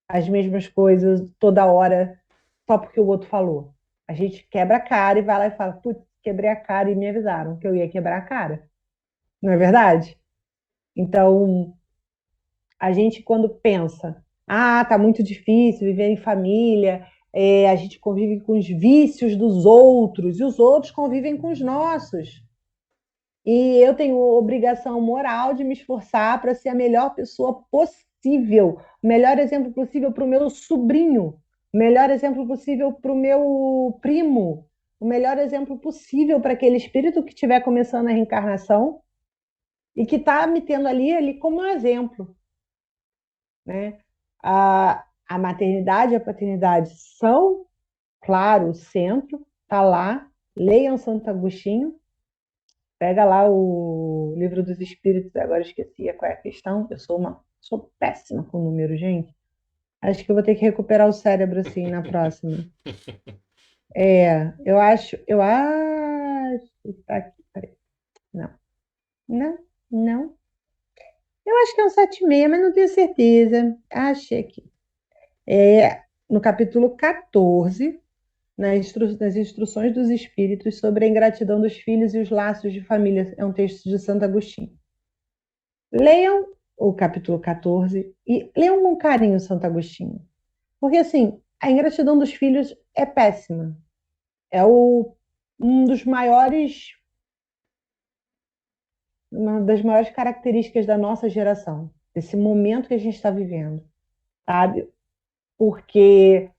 as mesmas coisas toda hora só porque o outro falou. A gente quebra a cara e vai lá e fala, putz, quebrei a cara e me avisaram que eu ia quebrar a cara. Não é verdade? Então, a gente quando pensa, tá muito difícil viver em família, a gente convive com os vícios dos outros e os outros convivem com os nossos. E eu tenho obrigação moral de me esforçar para ser a melhor pessoa possível, o melhor exemplo possível para o meu sobrinho, o melhor exemplo possível para o meu primo, o melhor exemplo possível para aquele espírito que estiver começando a reencarnação e que está me tendo ali como um exemplo, né? A maternidade e a paternidade são, claro, o centro, está lá. Leiam Santo Agostinho, pega lá o Livro dos Espíritos, agora esqueci qual é a questão. Eu sou péssima com número, gente. Acho que eu vou ter que recuperar o cérebro assim na próxima. Eu acho que tá aqui, peraí. Não, não, não. Eu acho que é um 7,6, mas não tenho certeza. Achei aqui. No capítulo 14, nas instruções dos espíritos sobre a ingratidão dos filhos e os laços de família. É um texto de Santo Agostinho. Leiam o capítulo 14 e leiam com carinho Santo Agostinho. Porque, assim, a ingratidão dos filhos é péssima. É um dos maiores uma das maiores características da nossa geração, desse momento que a gente está vivendo, sabe? Porque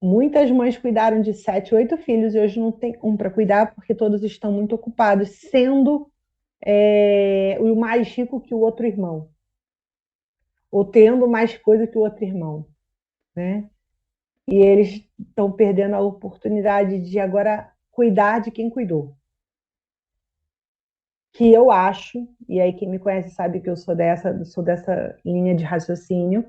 muitas mães cuidaram de 7, 8 filhos e hoje não tem um para cuidar porque todos estão muito ocupados, sendo o mais rico que o outro irmão, ou tendo mais coisa que o outro irmão, né? E eles estão perdendo a oportunidade de agora cuidar de quem cuidou. Que eu acho, e aí quem me conhece sabe que eu sou dessa linha de raciocínio,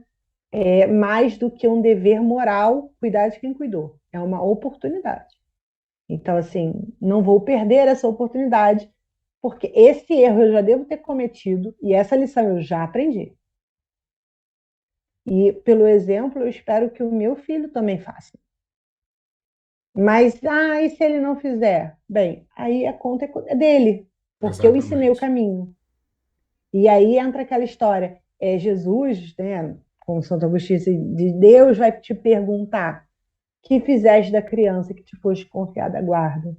é mais do que um dever moral cuidar de quem cuidou. É uma oportunidade. Então, assim, não vou perder essa oportunidade, porque esse erro eu já devo ter cometido e essa lição eu já aprendi. E, pelo exemplo, eu espero que o meu filho também faça. Mas, e se ele não fizer? Bem, aí a conta é dele, porque eu ensinei o Exatamente. caminho. E aí entra aquela história, Jesus, né, com Santo Agostinho, de Deus vai te perguntar: que fizeste da criança que te foste confiada a guarda?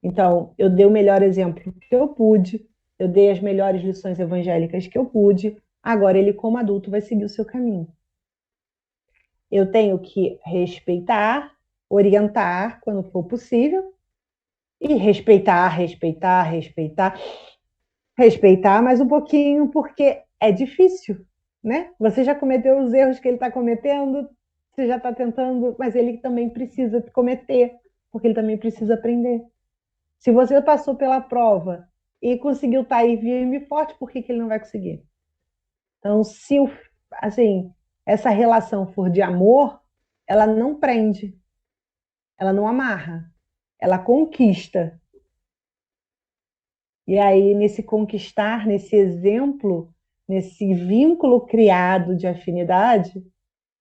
Então, eu dei o melhor exemplo que eu pude, eu dei as melhores lições evangélicas que eu pude, agora ele, como adulto, vai seguir o seu caminho. Eu tenho que respeitar, orientar quando for possível, e respeitar mais um pouquinho, porque é difícil, né? Você já cometeu os erros que ele está cometendo, você já está tentando, mas ele também precisa cometer, porque ele também precisa aprender. Se você passou pela prova e conseguiu estar aí firme e forte, por que ele não vai conseguir? Então, se assim, essa relação for de amor, ela não prende, ela não amarra, ela conquista. E aí, nesse conquistar, nesse exemplo, nesse vínculo criado de afinidade,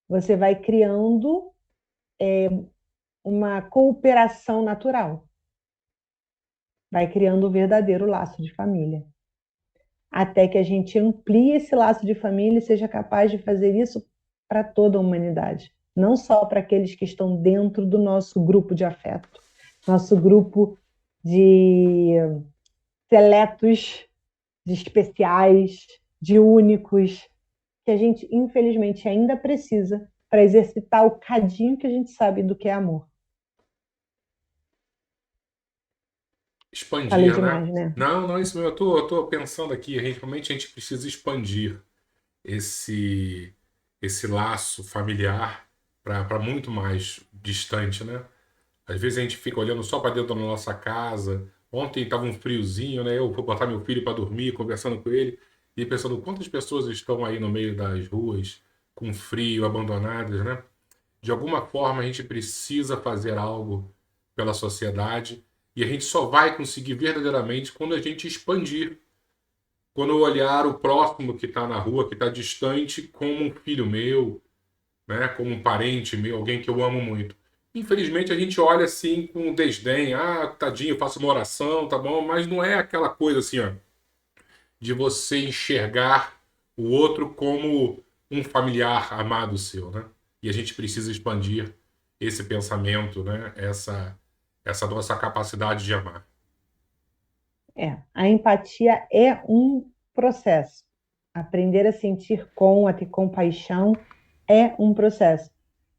você vai criando uma cooperação natural, vai criando um verdadeiro laço de família. Até que a gente amplie esse laço de família e seja capaz de fazer isso para toda a humanidade, não só para aqueles que estão dentro do nosso grupo de afeto, nosso grupo de seletos, de especiais, de únicos, que a gente, infelizmente, ainda precisa para exercitar o cadinho que a gente sabe do que é amor. Falei Expandir, né? demais, né? Não, não, isso mesmo. Eu tô pensando aqui, realmente a gente precisa expandir esse, esse laço familiar para muito mais distante, né? Às vezes a gente fica olhando só para dentro da nossa casa. Ontem estava um friozinho, né? Eu vou botar meu filho para dormir, conversando com ele, e pensando quantas pessoas estão aí no meio das ruas, com frio, abandonadas, né? De alguma forma a gente precisa fazer algo pela sociedade e a gente só vai conseguir verdadeiramente quando a gente expandir. Quando eu olhar o próximo que está na rua, que está distante, como um filho meu, né? Como um parente meu, alguém que eu amo muito. Infelizmente a gente olha assim com desdém, tadinho, eu faço uma oração, tá bom, mas não é aquela coisa assim, ó, de você enxergar o outro como um familiar amado seu, né? E a gente precisa expandir esse pensamento, né? Essa nossa capacidade de amar. A empatia é um processo. Aprender a sentir a ter compaixão é um processo.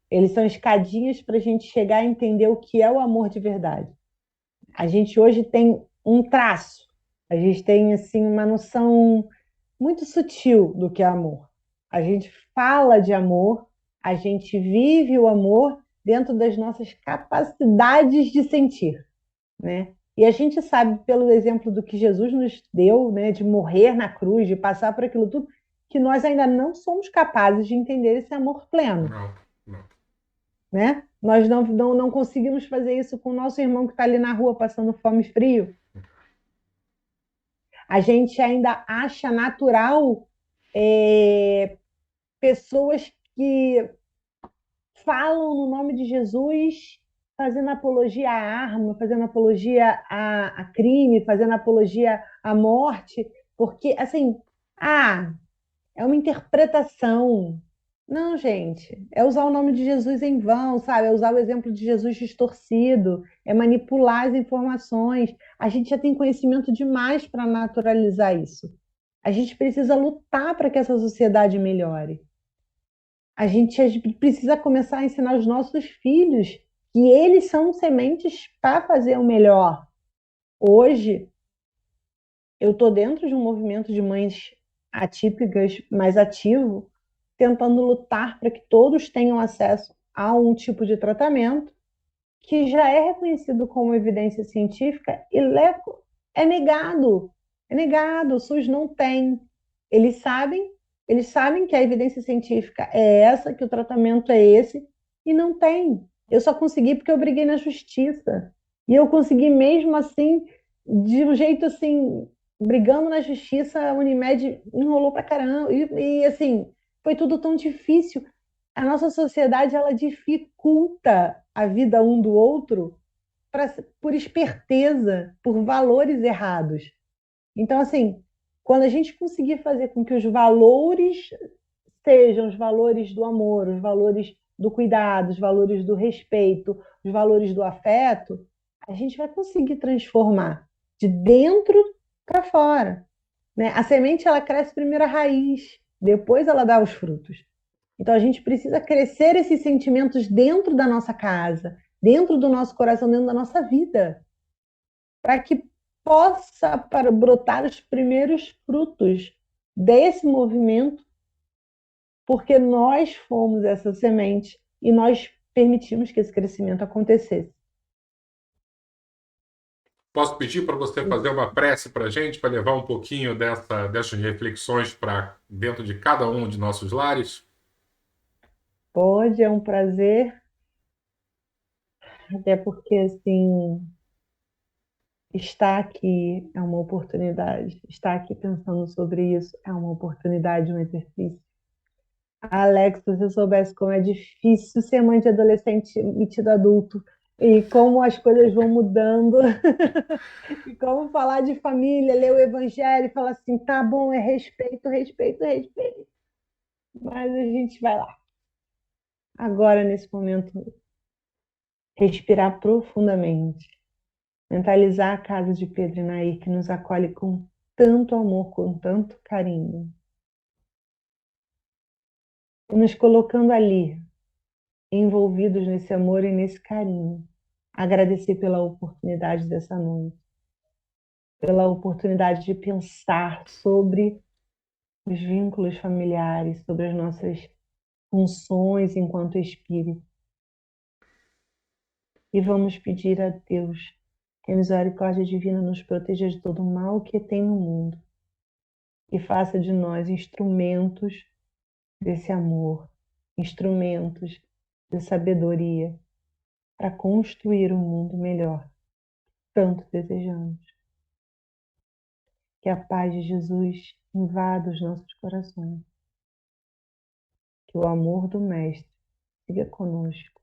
Eles são escadinhas para a gente chegar a entender o que é o amor de verdade. A gente hoje tem um traço, a gente tem assim uma noção muito sutil do que é amor. A gente fala de amor, a gente vive o amor dentro das nossas capacidades de sentir, né? E a gente sabe, pelo exemplo do que Jesus nos deu, né, de morrer na cruz, de passar por aquilo tudo, que nós ainda não somos capazes de entender esse amor pleno, Não, não. né? Nós não conseguimos fazer isso com o nosso irmão que está ali na rua passando fome e frio. A gente ainda acha natural pessoas que falam no nome de Jesus, fazendo apologia à arma, fazendo apologia a crime, fazendo apologia à morte, porque, assim, é uma interpretação. Não, gente, é usar o nome de Jesus em vão, sabe? É usar o exemplo de Jesus distorcido, é manipular as informações. A gente já tem conhecimento demais para naturalizar isso. A gente precisa lutar para que essa sociedade melhore. A gente precisa começar a ensinar os nossos filhos que eles são sementes para fazer o melhor. Hoje, eu estou dentro de um movimento de mães atípicas, mais ativo, tentando lutar para que todos tenham acesso a um tipo de tratamento que já é reconhecido como evidência científica e é negado. É negado, o SUS não tem. Eles sabem, eles sabem que a evidência científica é essa, que o tratamento é esse, e não tem. Eu só consegui porque eu briguei na justiça. E eu consegui mesmo assim, de um jeito assim, brigando na justiça, a Unimed enrolou pra caramba. E assim, foi tudo tão difícil. A nossa sociedade, ela dificulta a vida um do outro por esperteza, por valores errados. Então, assim, quando a gente conseguir fazer com que os valores sejam os valores do amor, os valores do cuidado, os valores do respeito, os valores do afeto, a gente vai conseguir transformar de dentro para fora, né? A semente, ela cresce primeiro a raiz, depois ela dá os frutos. Então a gente precisa crescer esses sentimentos dentro da nossa casa, dentro do nosso coração, dentro da nossa vida, para que possa para brotar os primeiros frutos desse movimento, porque nós fomos essa semente e nós permitimos que esse crescimento acontecesse. Posso pedir para você fazer uma prece para a gente, para levar um pouquinho dessas reflexões para dentro de cada um de nossos lares? Pode, é um prazer, até porque assim, estar aqui é uma oportunidade, estar aqui pensando sobre isso é uma oportunidade, um exercício. Alex, se você soubesse como é difícil ser mãe de adolescente metido adulto e como as coisas vão mudando, e como falar de família, ler o evangelho e falar assim, tá bom, é respeito, respeito, respeito. Mas a gente vai lá. Agora, nesse momento, respirar profundamente, mentalizar a casa de Pedro e Nair, que nos acolhe com tanto amor, com tanto carinho, e nos colocando ali, envolvidos nesse amor e nesse carinho. Agradecer pela oportunidade dessa noite, pela oportunidade de pensar sobre os vínculos familiares, sobre as nossas funções enquanto espírito. E vamos pedir a Deus que a misericórdia divina nos proteja de todo o mal que tem no mundo e faça de nós instrumentos desse amor, instrumentos de sabedoria para construir um mundo melhor, tanto desejamos. Que a paz de Jesus invada os nossos corações. Que o amor do Mestre siga conosco,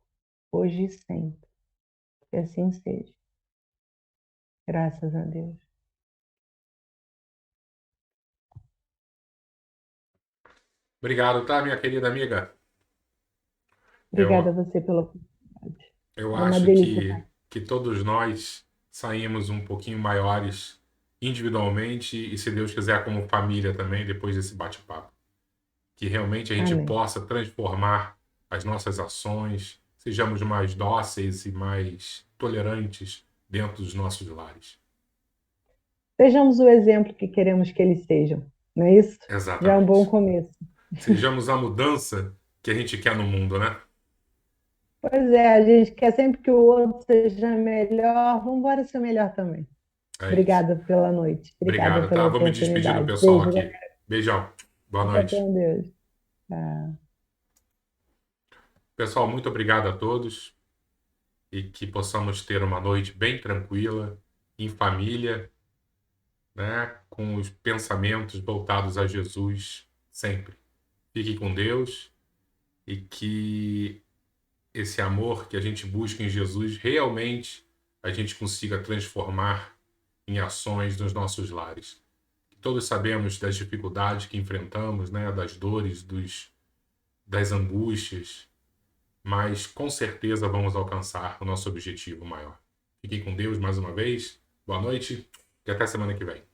hoje e sempre. Que assim seja. Graças a Deus. Obrigado, tá, minha querida amiga? Obrigada a Eu, você pela oportunidade. eu É uma acho delícia estar aqui. que todos nós saímos um pouquinho maiores individualmente e, se Deus quiser, como família também, depois desse bate-papo. Que realmente a gente Amém. possa transformar as nossas ações, sejamos mais dóceis e mais tolerantes dentro dos nossos lares. Sejamos o exemplo que queremos que eles sejam. Não é isso? Já é um bom Exatamente. começo. Sejamos a mudança que a gente quer no mundo, né? Pois é, a gente quer sempre que o outro seja melhor. Vamos embora ser melhor também. É isso. Obrigada pela noite. Obrigada Obrigado, tá? pela Vou me despedir do oportunidade. pessoal Beijo, aqui. galera. Beijão. Boa Fica noite. com Deus. Tchau. Pessoal, muito obrigado a todos e que possamos ter uma noite bem tranquila, em família, né? Com os pensamentos voltados a Jesus sempre. Fique com Deus e que esse amor que a gente busca em Jesus realmente a gente consiga transformar em ações nos nossos lares. Todos sabemos das dificuldades que enfrentamos, né? Das dores, das angústias, mas com certeza vamos alcançar o nosso objetivo maior. Fiquem com Deus mais uma vez. Boa noite e até semana que vem.